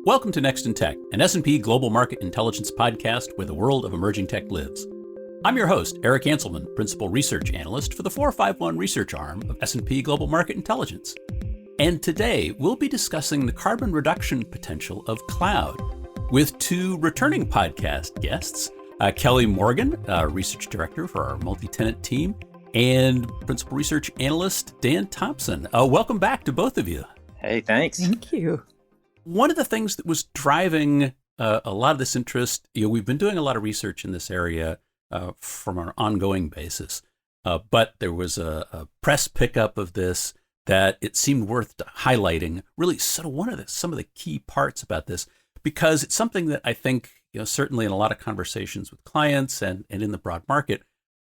Welcome to Next in Tech, an S&P Global Market Intelligence podcast where the world of emerging tech lives. I'm your host, Eric Hanselman, Principal Research Analyst for the 451 research arm of S&P Global Market Intelligence. And today, we'll be discussing the carbon reduction potential of cloud with two returning podcast guests, Kelly Morgan, Research Director for our multi-tenant team, and Principal Research Analyst Dan Thompson. Welcome back to both of you. Hey, thanks. Thank you. One of the things that was driving a lot of this interest, we've been doing a lot of research in this area from an ongoing basis, but there was a press pickup of this that it seemed worth highlighting. Really, sort of some of the key parts about this, because it's something that I think, certainly in a lot of conversations with clients and in the broad market,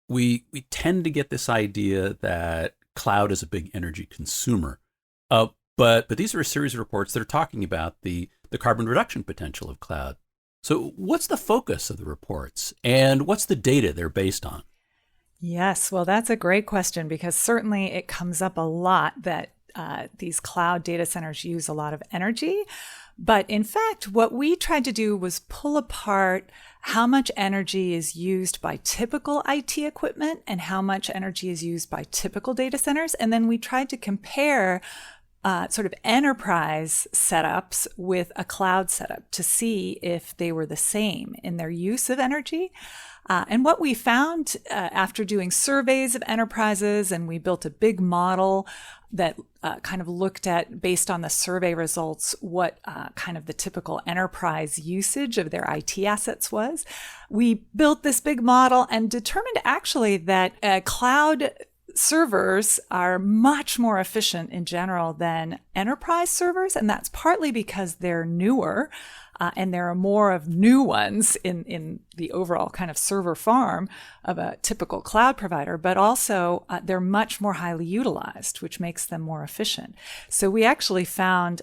we tend to get this idea that cloud is a big energy consumer. But these are a series of reports that are talking about the carbon reduction potential of cloud. So what's the focus of the reports and what's the data they're based on? Yes, well, that's a great question because certainly it comes up a lot that these cloud data centers use a lot of energy. But in fact, what we tried to do was pull apart how much energy is used by typical IT equipment and how much energy is used by typical data centers. And then we tried to compare sort of enterprise setups with a cloud setup to see if they were the same in their use of energy. And what we found after doing surveys of enterprises, and we built a big model that kind of looked at, based on the survey results, what kind of the typical enterprise usage of their IT assets was. We built this big model and determined actually that cloud servers are much more efficient in general than enterprise servers, and that's partly because they're newer and there are more of new ones in the overall kind of server farm of a typical cloud provider, but also they're much more highly utilized, which makes them more efficient. So we actually found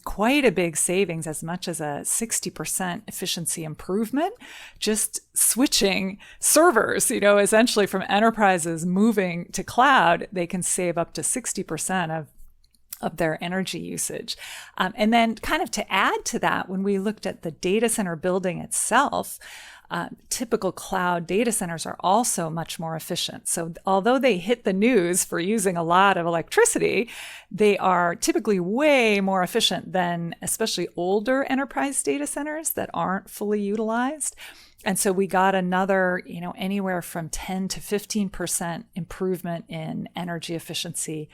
quite a big savings, as much as a 60% efficiency improvement, just switching servers, essentially from enterprises moving to cloud. They can save up to 60% of their energy usage. And then kind of to add to that, when we looked at the data center building itself, typical cloud data centers are also much more efficient. So although they hit the news for using a lot of electricity, they are typically way more efficient than especially older enterprise data centers that aren't fully utilized. And so we got another, anywhere from 10 to 15% improvement in energy efficiency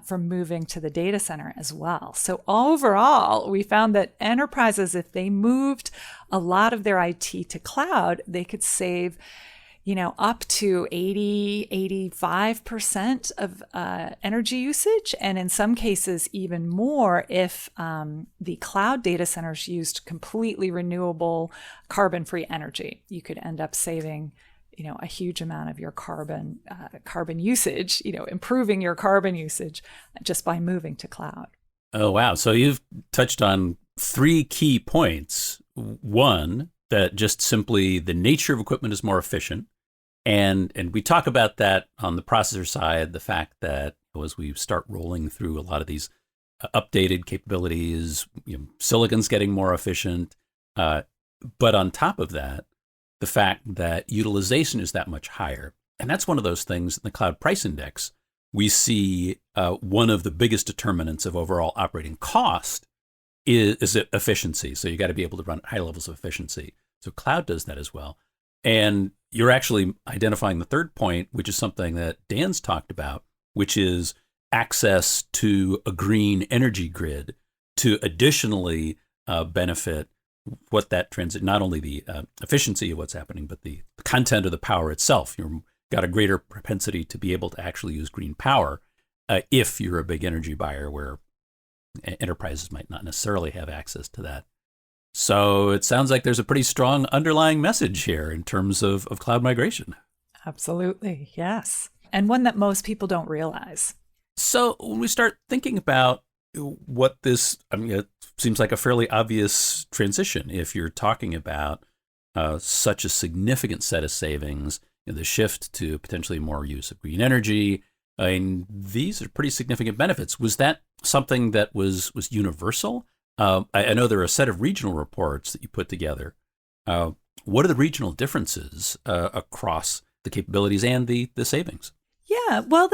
from moving to the data center as well. So overall, we found that enterprises, if they moved a lot of their IT to cloud, they could save, up to 85% of energy usage, and in some cases even more if the cloud data centers used completely renewable carbon-free energy. You could end up saving a huge amount of your carbon usage, improving your carbon usage just by moving to cloud. Oh, wow. So you've touched on three key points. One, that just simply the nature of equipment is more efficient. And we talk about that on the processor side, the fact that as we start rolling through a lot of these updated capabilities, silicon's getting more efficient. But on top of that, the fact that utilization is that much higher. And that's one of those things in the cloud price index. We see one of the biggest determinants of overall operating cost is efficiency. So you got to be able to run at high levels of efficiency. So cloud does that as well. And you're actually identifying the third point, which is something that Dan's talked about, which is access to a green energy grid to additionally benefit what that transit, not only the efficiency of what's happening, but the content of the power itself. You've got a greater propensity to be able to actually use green power if you're a big energy buyer, where enterprises might not necessarily have access to that. So it sounds like there's a pretty strong underlying message here in terms of cloud migration. Absolutely, yes. And one that most people don't realize. So when we start thinking about what this, it seems like a fairly obvious transition if you're talking about such a significant set of savings, the shift to potentially more use of green energy. I mean, these are pretty significant benefits. Was that something that was universal? I know there are a set of regional reports that you put together. What are the regional differences across the capabilities and the savings? Yeah, well,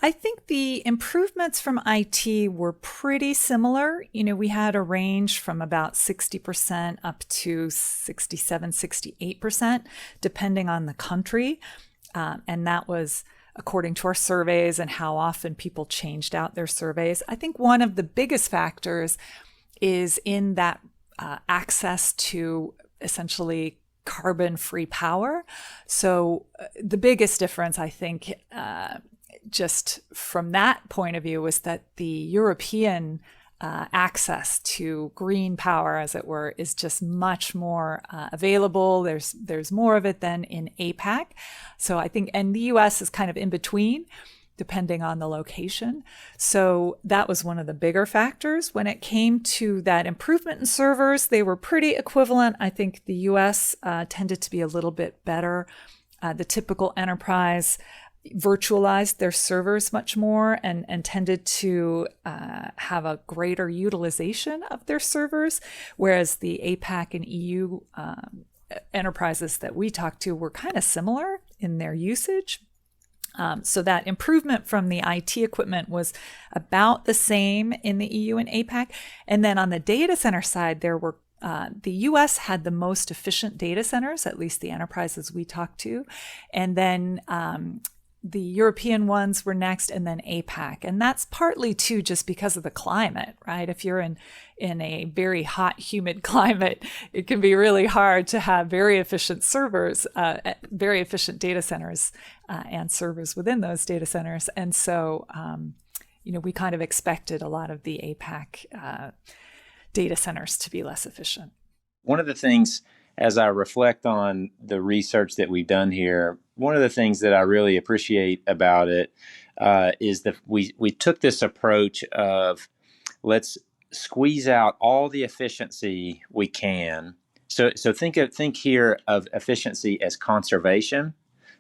I think the improvements from IT were pretty similar. We had a range from about 60% up to 67, 68%, depending on the country. And that was according to our surveys and how often people changed out their surveys. I think one of the biggest factors is in that access to essentially carbon-free power. So the biggest difference, I think, just from that point of view, was that the European access to green power, as it were, is just much more available. There's more of it than in APAC. So I think, and the US is kind of in between, depending on the location. So that was one of the bigger factors. When it came to that improvement in servers, they were pretty equivalent. I think the US tended to be a little bit better. The typical enterprise virtualized their servers much more and tended to have a greater utilization of their servers, whereas the APAC and EU enterprises that we talked to were kind of similar in their usage. So that improvement from the IT equipment was about the same in the EU and APAC. And then on the data center side, there were the US had the most efficient data centers, at least the enterprises we talked to. And then the European ones were next, and then APAC. And that's partly too just because of the climate, right? If you're in a very hot, humid climate, it can be really hard to have very efficient servers, very efficient data centers and servers within those data centers. And so, we kind of expected a lot of the APAC data centers to be less efficient. One of the things, as I reflect on the research that we've done here, one of the things that I really appreciate about it is that we took this approach of let's squeeze out all the efficiency we can. So think here of efficiency as conservation.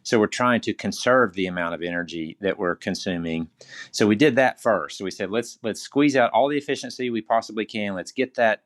So we're trying to conserve the amount of energy that we're consuming. So we did that first. So we said let's squeeze out all the efficiency we possibly can. Let's get that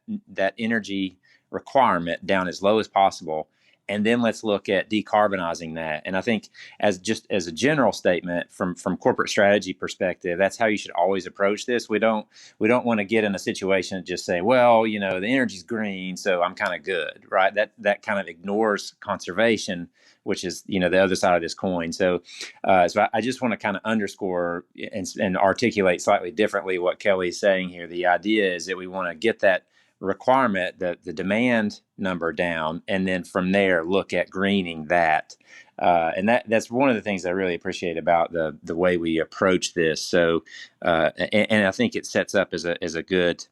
energy requirement down as low as possible, and then let's look at decarbonizing that. And I think as a general statement from corporate strategy perspective, that's how you should always approach this. We don't want to get in a situation and just say, well, the energy's green, so I'm kind of good, right? That kind of ignores conservation, which is the other side of this coin. So I just want to kind of underscore and articulate slightly differently what Kelly's saying here. The idea is that we want to get that requirement, the demand number down, and then from there look at greening that. And that's one of the things I really appreciate about the way we approach this. So, and I think it sets up as a good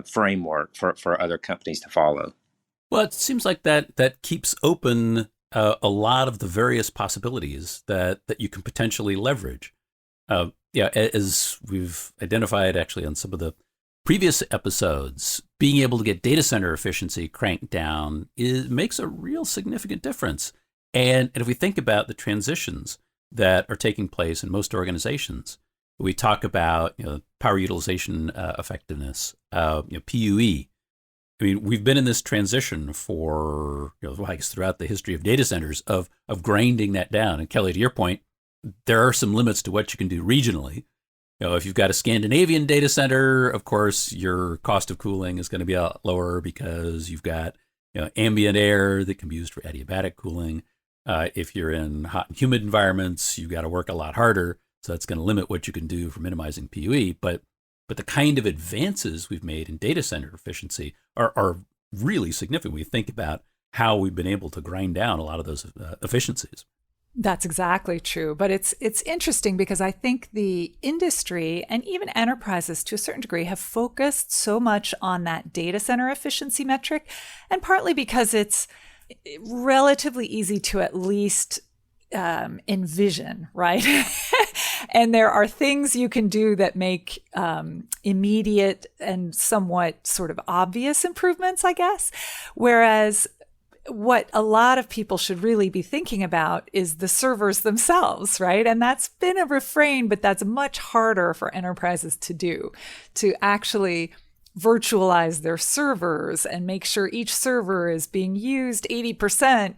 framework for other companies to follow. Well, it seems like that keeps open a lot of the various possibilities that you can potentially leverage. As we've identified actually on some of the previous episodes, being able to get data center efficiency cranked down makes a real significant difference. And if we think about the transitions that are taking place in most organizations, we talk about power utilization effectiveness, PUE. I mean, we've been in this transition for I guess throughout the history of data centers of grinding that down. And Kelly, to your point, there are some limits to what you can do regionally. If you've got a Scandinavian data center, of course, your cost of cooling is going to be a lot lower because you've got ambient air that can be used for adiabatic cooling. If you're in hot and humid environments, you've got to work a lot harder. So that's going to limit what you can do for minimizing PUE. But the kind of advances we've made in data center efficiency are really significant. We think about how we've been able to grind down a lot of those efficiencies. That's exactly true. But it's interesting because I think the industry and even enterprises to a certain degree have focused so much on that data center efficiency metric, and partly because it's relatively easy to at least envision, right? And there are things you can do that make immediate and somewhat sort of obvious improvements, I guess. Whereas what a lot of people should really be thinking about is the servers themselves, right? And that's been a refrain, but that's much harder for enterprises to do, to actually virtualize their servers and make sure each server is being used 80%,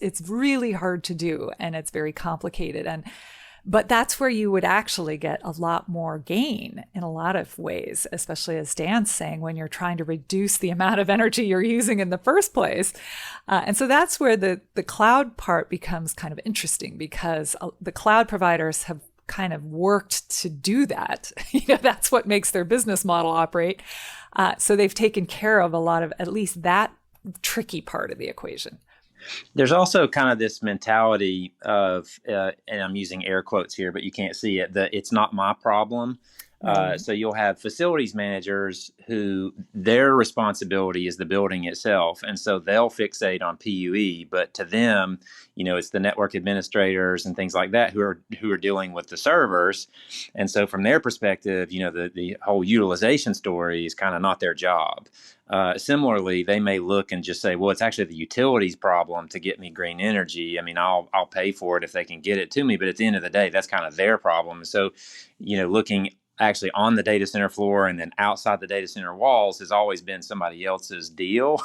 it's really hard to do, and it's very complicated. But that's where you would actually get a lot more gain in a lot of ways, especially as Dan's saying, when you're trying to reduce the amount of energy you're using in the first place. And so that's where the cloud part becomes kind of interesting, because the cloud providers have kind of worked to do that. That's what makes their business model operate. So they've taken care of a lot of at least that tricky part of the equation. There's also kind of this mentality of, and I'm using air quotes here, but you can't see it, that it's not my problem. So you'll have facilities managers who their responsibility is the building itself. And so they'll fixate on PUE, but to them, it's the network administrators and things like that who are dealing with the servers. And so from their perspective, the whole utilization story is kind of not their job. Similarly, they may look and just say, well, it's actually the utilities problem to get me green energy. I mean, I'll pay for it if they can get it to me. But at the end of the day, that's kind of their problem. So, looking actually on the data center floor and then outside the data center walls has always been somebody else's deal.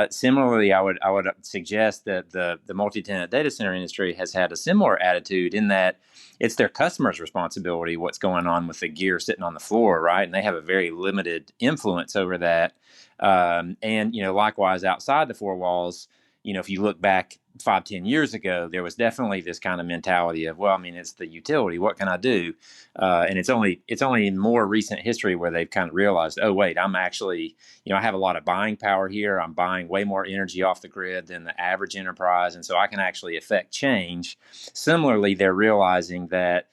Similarly, I would suggest that the multi-tenant data center industry has had a similar attitude in that it's their customers' responsibility what's going on with the gear sitting on the floor, right? And they have a very limited influence over that. And likewise, outside the four walls, if you look back 5-10 years ago, there was definitely this kind of mentality of, well, I mean, it's the utility. What can I do? And it's only in more recent history where they've kind of realized, oh, wait, I'm actually, I have a lot of buying power here. I'm buying way more energy off the grid than the average enterprise. And so I can actually affect change. Similarly, they're realizing that,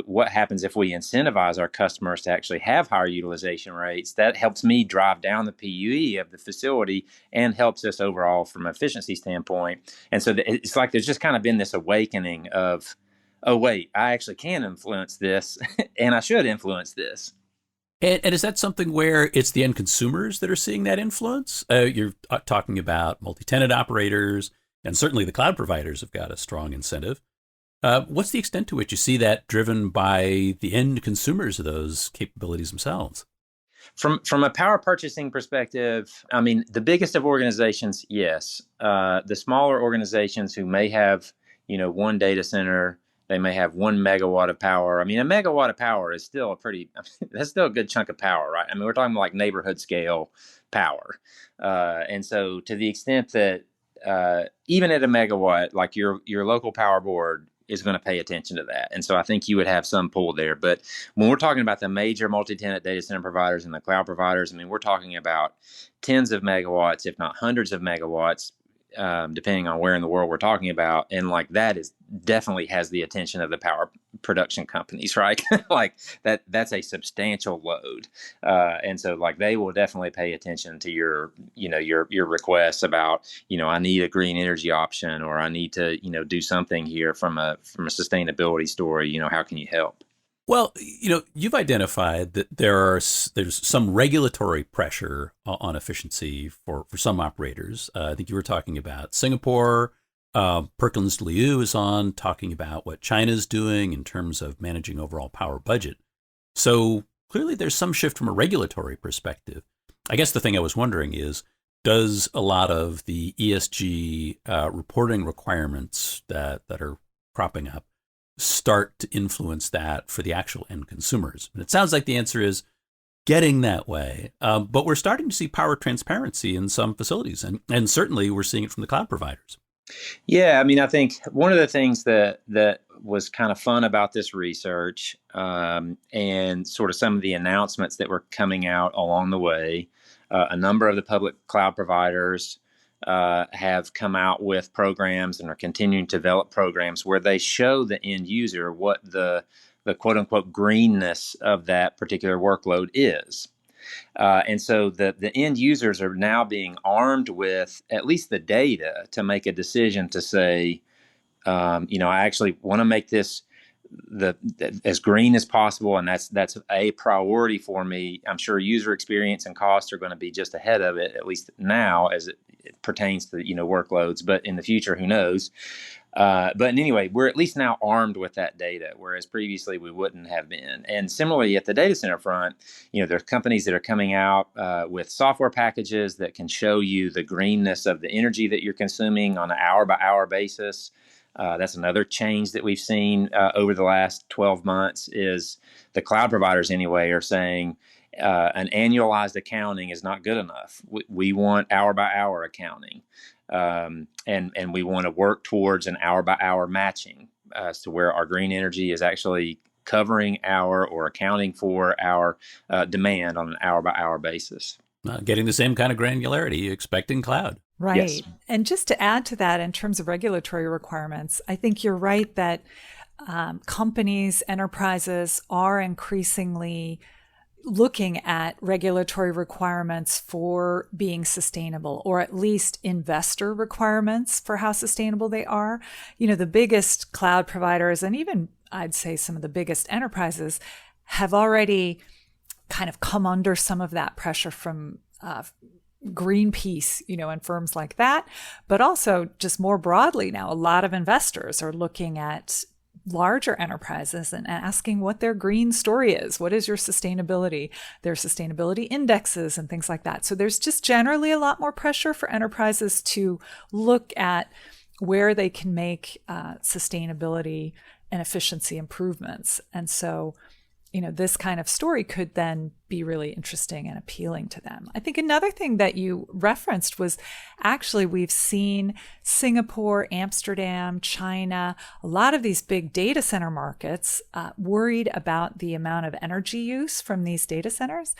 what happens if we incentivize our customers to actually have higher utilization rates? That helps me drive down the PUE of the facility and helps us overall from an efficiency standpoint. And so it's like there's just kind of been this awakening of, oh, wait, I actually can influence this and I should influence this. And is that something where it's the end consumers that are seeing that influence? You're talking about multi-tenant operators, and certainly the cloud providers have got a strong incentive. What's the extent to which you see that driven by the end consumers of those capabilities themselves? From a power purchasing perspective, I mean, the biggest of organizations, yes. The smaller organizations who may have, one data center, they may have 1 megawatt of power. I mean, a megawatt of power is still that's still a good chunk of power, right? I mean, we're talking like neighborhood scale power. And so to the extent that even at a megawatt, like your local power board is going to pay attention to that. And so I think you would have some pull there. But when we're talking about the major multi-tenant data center providers and the cloud providers, I mean, we're talking about tens of megawatts, if not hundreds of megawatts, depending on where in the world we're talking about. And like that is definitely has the attention of the power production companies, right? Like that's a substantial load. And so like they will definitely pay attention to your requests about, I need a green energy option, or I need to, do something here from a sustainability story. How can you help? Well, you've identified that there's some regulatory pressure on efficiency for some operators. I think you were talking about Singapore. Perkins Liu is on talking about what China's doing in terms of managing overall power budget. So clearly there's some shift from a regulatory perspective. I guess the thing I was wondering is, does a lot of the ESG reporting requirements that are cropping up start to influence that for the actual end consumers? And it sounds like the answer is getting that way. But we're starting to see power transparency in some facilities, and certainly we're seeing it from the cloud providers. Yeah, I mean, I think one of the things that was kind of fun about this research and sort of some of the announcements that were coming out along the way, a number of the public cloud providers have come out with programs and are continuing to develop programs where they show the end user what the quote unquote greenness of that particular workload is. And so the end users are now being armed with at least the data to make a decision to say, I actually want to make this as green as possible, and that's a priority for me. I'm sure user experience and cost are going to be just ahead of it, at least now as it pertains to workloads. But in the future, who knows? But anyway, we're at least now armed with that data, whereas previously we wouldn't have been. And similarly, at the data center front, there are companies that are coming out with software packages that can show you the greenness of the energy that you're consuming on an hour-by-hour basis. That's another change that we've seen over the last 12 months is the cloud providers anyway are saying an annualized accounting is not good enough. We want hour-by-hour accounting. And we want to work towards an hour-by-hour matching as to where our green energy is actually covering our or accounting for our demand on an hour-by-hour basis. Getting the same kind of granularity you expect in cloud. Right. Yes. And just to add to that, in terms of regulatory requirements, I think you're right that companies, enterprises are increasingly looking at regulatory requirements for being sustainable, or at least investor requirements for how sustainable they are. The biggest cloud providers, and even I'd say some of the biggest enterprises, have already kind of come under some of that pressure from Greenpeace, and firms like that. But also just more broadly now, a lot of investors are looking at larger enterprises and asking what their green story is. What is your sustainability? Their sustainability indexes and things like that. So there's just generally a lot more pressure for enterprises to look at where they can make sustainability and efficiency improvements. And so, this kind of story could then be really interesting and appealing to them. I think another thing that you referenced was actually we've seen Singapore, Amsterdam, China, a lot of these big data center markets worried about the amount of energy use from these data centers.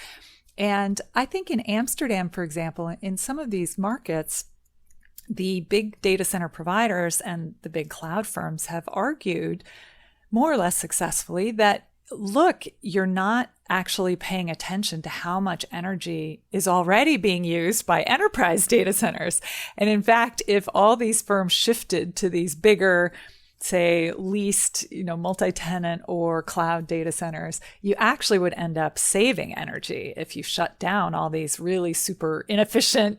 And I think in Amsterdam, for example, in some of these markets, the big data center providers and the big cloud firms have argued more or less successfully that, look, you're not actually paying attention to how much energy is already being used by enterprise data centers. And in fact, if all these firms shifted to these bigger, say, leased, multi-tenant or cloud data centers, you actually would end up saving energy if you shut down all these really super inefficient,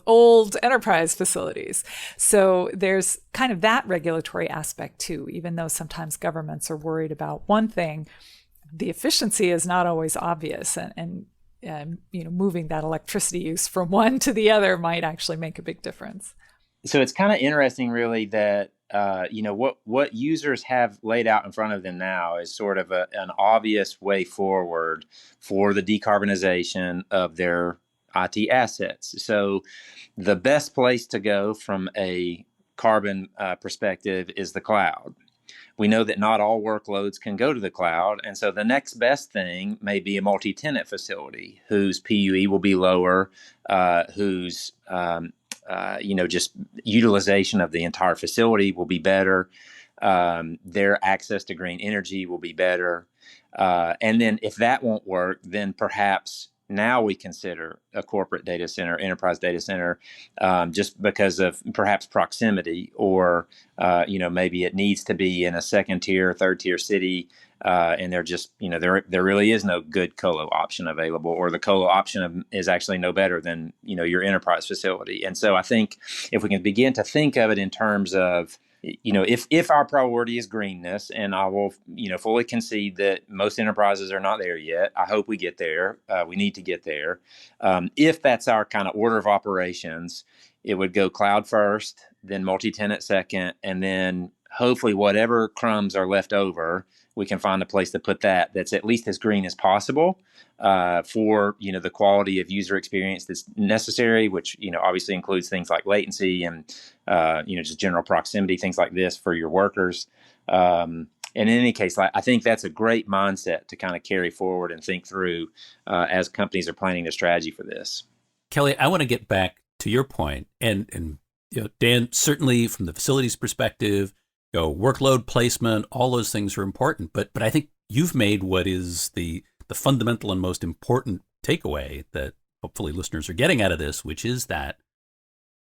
old enterprise facilities. So there's kind of that regulatory aspect too. Even though sometimes governments are worried about one thing, the efficiency is not always obvious, and moving that electricity use from one to the other might actually make a big difference. So it's kind of interesting, really, that what users have laid out in front of them now is sort of an obvious way forward for the decarbonization of their IT assets. So the best place to go from a carbon perspective is the cloud. We know that not all workloads can go to the cloud. And so the next best thing may be a multi-tenant facility whose PUE will be lower, whose just utilization of the entire facility will be better. Their access to green energy will be better. And then if that won't work, then perhaps now we consider a corporate data center, enterprise data center, just because of perhaps proximity, or maybe it needs to be in a second tier, third tier city, and they're just there really is no good colo option available, or the colo option is actually no better than your enterprise facility. And so I think if we can begin to think of it in terms of if our priority is greenness, and I will, fully concede that most enterprises are not there yet. I hope we get there. We need to get there. If that's our kind of order of operations, it would go cloud first, then multi-tenant second, and then hopefully whatever crumbs are left over, we can find a place to put that's at least as green as possible for the quality of user experience that's necessary, which obviously includes things like latency and just general proximity, things like this for your workers. And in any case, I think that's a great mindset to kind of carry forward and think through as companies are planning their strategy for this. Kelly, I want to get back to your point, and Dan, certainly from the facilities perspective, workload placement, all those things are important. But I think you've made what is the fundamental and most important takeaway that hopefully listeners are getting out of this, which is that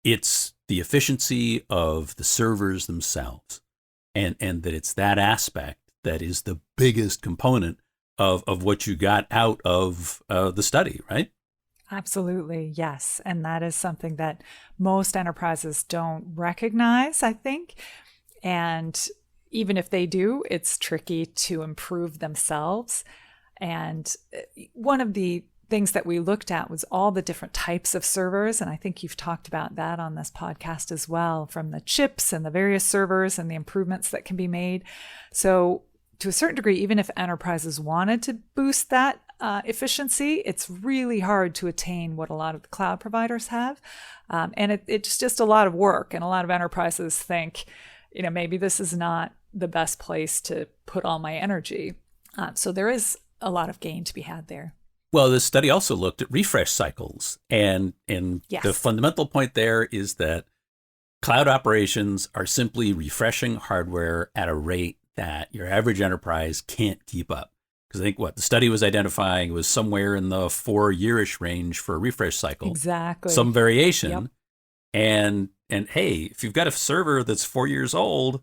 it's the efficiency of the servers themselves, and that it's that aspect that is the biggest component of what you got out of the study, right? Absolutely, yes. And that is something that most enterprises don't recognize, I think. And even if they do, it's tricky to improve themselves. And one of the things that we looked at was all the different types of servers. And I think you've talked about that on this podcast as well, from the chips and the various servers and the improvements that can be made. So to a certain degree, even if enterprises wanted to boost that efficiency, it's really hard to attain what a lot of the cloud providers have. And it's just a lot of work. And a lot of enterprises think, maybe this is not the best place to put all my energy. So there is a lot of gain to be had there. Well, this study also looked at refresh cycles. And Yes. the fundamental point there is that cloud operations are simply refreshing hardware at a rate that your average enterprise can't keep up. Because I think what the study was identifying was somewhere in the 4-year-ish range for a refresh cycle. Exactly. Some variation. Yep. And hey, if you've got a server that's 4 years old,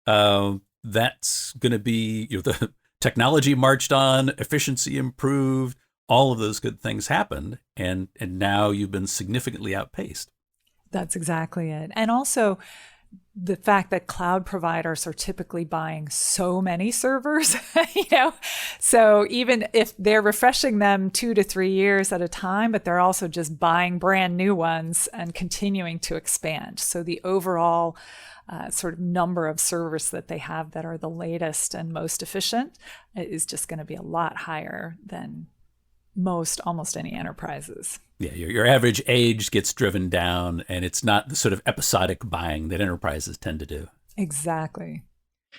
that's going to be, the technology marched on, efficiency improved, all of those good things happened, and now you've been significantly outpaced. That's exactly it. And also the fact that cloud providers are typically buying so many servers, so even if they're refreshing them 2 to 3 years at a time, but they're also just buying brand new ones and continuing to expand. So the overall sort of number of servers that they have that are the latest and most efficient is just going to be a lot higher than almost any enterprises. Yeah, your average age gets driven down, and it's not the sort of episodic buying that enterprises tend to do. Exactly.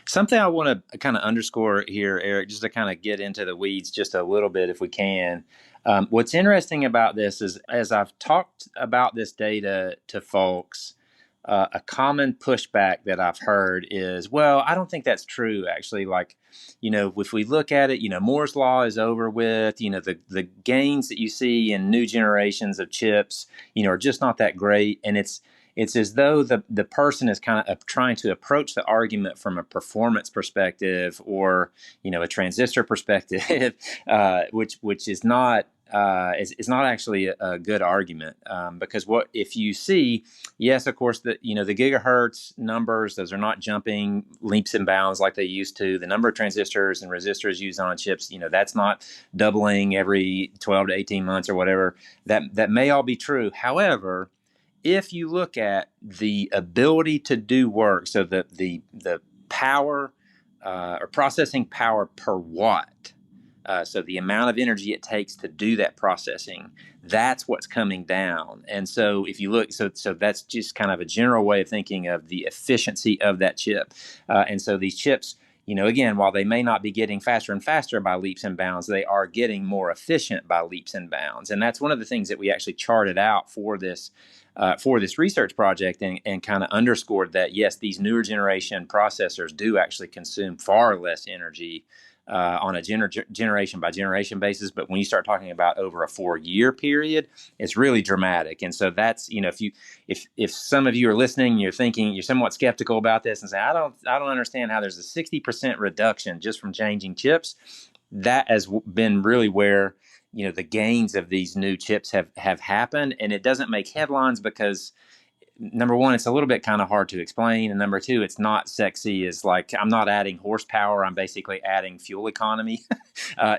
Something I want to kind of underscore here, Eric, just to kind of get into the weeds just a little bit if we can. What's interesting about this is, as I've talked about this data to folks, a common pushback that I've heard is, well, I don't think that's true, actually. Like, if we look at it, Moore's Law is over with, the gains that you see in new generations of chips, are just not that great. And it's as though the person is kind of trying to approach the argument from a performance perspective or, a transistor perspective, which is not, it's not actually a good argument, because what if you see, yes, of course, the gigahertz numbers, those are not jumping leaps and bounds like they used to. The number of transistors and resistors used on chips, that's not doubling every 12 to 18 months or whatever. That may all be true. However, if you look at the ability to do work, so the power or processing power per watt, so the amount of energy it takes to do that processing, that's what's coming down. And so if you look, so that's just kind of a general way of thinking of the efficiency of that chip. And so these chips, again, while they may not be getting faster and faster by leaps and bounds, they are getting more efficient by leaps and bounds. And that's one of the things that we actually charted out for this research project and kind of underscored that, yes, these newer generation processors do actually consume far less energy on a generation by generation basis. But when you start talking about over a 4-year period, it's really dramatic. And so that's, if some of you are listening, you're thinking, you're somewhat skeptical about this and say, I don't understand how there's a 60% reduction just from changing chips. That has been really where, the gains of these new chips have happened. And it doesn't make headlines because, number one, it's a little bit kind of hard to explain. And number two, it's not sexy. It's like, I'm not adding horsepower. I'm basically adding fuel economy.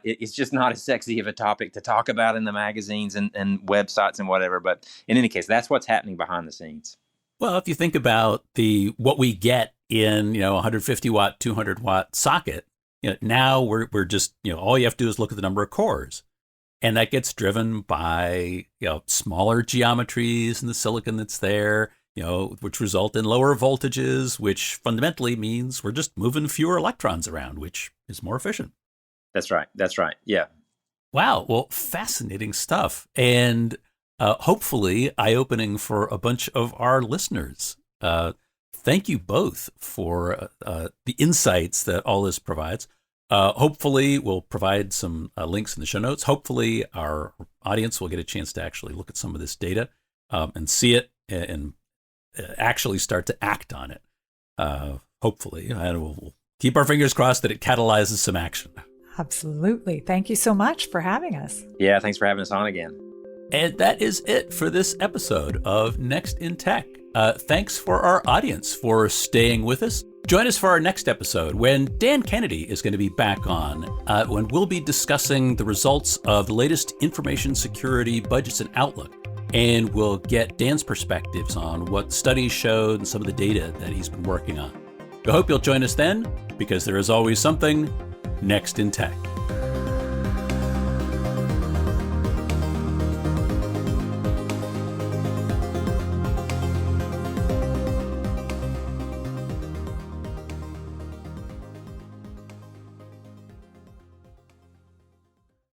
It's just not as sexy of a topic to talk about in the magazines and websites and whatever. But in any case, that's what's happening behind the scenes. Well, if you think about what we get in, 150 watt, 200 watt socket, now we're just, all you have to do is look at the number of cores. And that gets driven by, smaller geometries in the silicon that's there, which result in lower voltages, which fundamentally means we're just moving fewer electrons around, which is more efficient. That's right. Yeah. Wow. Well, fascinating stuff. And hopefully eye-opening for a bunch of our listeners. Thank you both for the insights that all this provides. Hopefully, we'll provide some links in the show notes. Hopefully, our audience will get a chance to actually look at some of this data and see it and actually start to act on it. Hopefully, and we'll keep our fingers crossed that it catalyzes some action. Absolutely. Thank you so much for having us. Yeah, thanks for having us on again. And that is it for this episode of Next in Tech. Thanks for our audience for staying with us. Join us for our next episode when Dan Kennedy is going to be back on, when we'll be discussing the results of the latest information security budgets and outlook. And we'll get Dan's perspectives on what studies showed and some of the data that he's been working on. We hope you'll join us then, because there is always something next in tech.